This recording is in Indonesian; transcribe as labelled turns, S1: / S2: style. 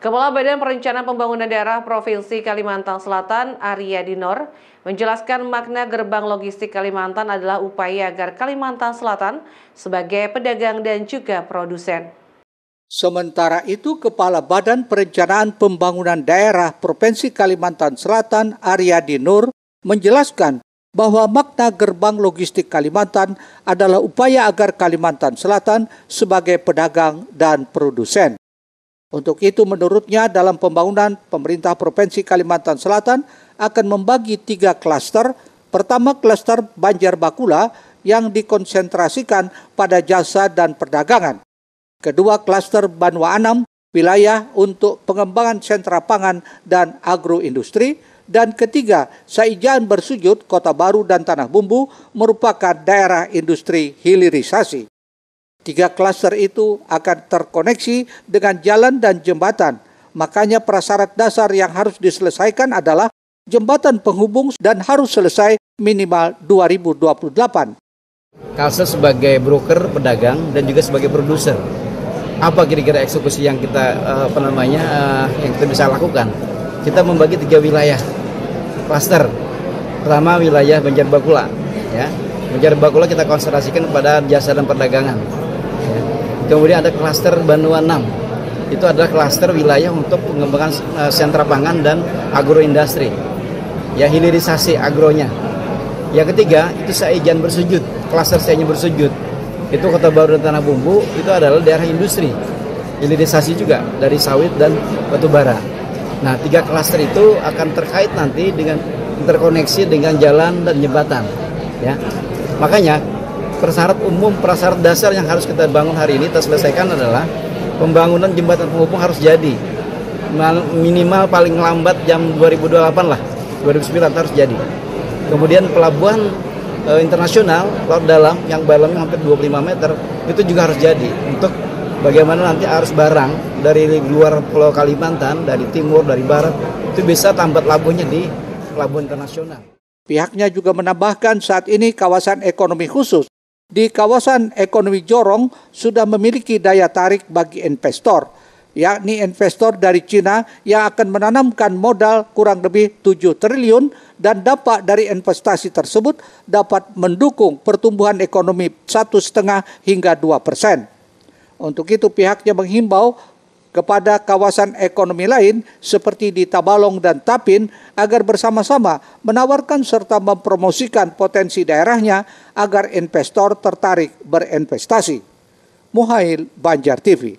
S1: Kepala Badan Perencanaan Pembangunan Daerah Provinsi Kalimantan Selatan, Arya Dinor, menjelaskan makna gerbang logistik Kalimantan adalah upaya agar Kalimantan Selatan sebagai pedagang dan juga produsen.
S2: Sementara itu, Kepala Badan Perencanaan Pembangunan Daerah Provinsi Kalimantan Selatan, Arya Dinor, menjelaskan bahwa makna gerbang logistik Kalimantan adalah upaya agar Kalimantan Selatan sebagai pedagang dan produsen. Untuk itu, menurutnya dalam pembangunan pemerintah Provinsi Kalimantan Selatan akan membagi 3 klaster. Pertama, klaster Banjar Bakula yang dikonsentrasikan pada jasa dan perdagangan. Kedua, klaster Banua Anam, wilayah untuk pengembangan sentra pangan dan agroindustri. Dan ketiga, Saijaan Bersujud, Kota Baru dan Tanah Bumbu merupakan daerah industri hilirisasi. 3 klaster itu akan terkoneksi dengan jalan dan jembatan. Makanya prasyarat dasar yang harus diselesaikan adalah jembatan penghubung dan harus selesai minimal 2028.
S3: Kalsel sebagai broker, pedagang, dan juga sebagai produser. Apa kira-kira eksekusi yang kita yang kita bisa lakukan? Kita membagi 3 wilayah klaster. Pertama, wilayah Banjar Bakula, ya. Banjar Bakula kita konsentrasikan pada jasa dan perdagangan. Ya. Kemudian ada klaster Banua 6. Itu adalah klaster wilayah untuk pengembangan sentra pangan dan agroindustri. Ya, hilirisasi agronya. Yang ketiga, itu Saijaan Bersujud, klaster Saijaan Bersujud. Itu Kota Baru dan Tanah Bumbu, itu adalah daerah industri. Hilirisasi juga dari sawit dan batu bara. Nah, 3 klaster itu akan terkait nanti dengan interkoneksi dengan jalan dan jembatan. Ya, makanya prasyarat dasar yang harus kita bangun hari ini, kita selesaikan adalah pembangunan jembatan penghubung harus jadi. Minimal paling lambat jam 2028 lah, 2009 harus jadi. Kemudian pelabuhan internasional laut dalam yang dalamnya hampir 25 meter itu juga harus jadi untuk bagaimana nanti arus barang dari luar Pulau Kalimantan, dari timur, dari barat itu bisa tambat labuhnya di pelabuhan internasional.
S2: Pihaknya juga menambahkan saat ini kawasan ekonomi khusus di kawasan ekonomi Jorong sudah memiliki daya tarik bagi investor, yakni investor dari Cina yang akan menanamkan modal kurang lebih 7 triliun dan dampak dari investasi tersebut dapat mendukung pertumbuhan ekonomi 1,5 hingga 2%. Untuk itu pihaknya menghimbau kepada kawasan ekonomi lain seperti di Tabalong dan Tapin agar bersama-sama menawarkan serta mempromosikan potensi daerahnya agar investor tertarik berinvestasi. Muhail, Banjar TV.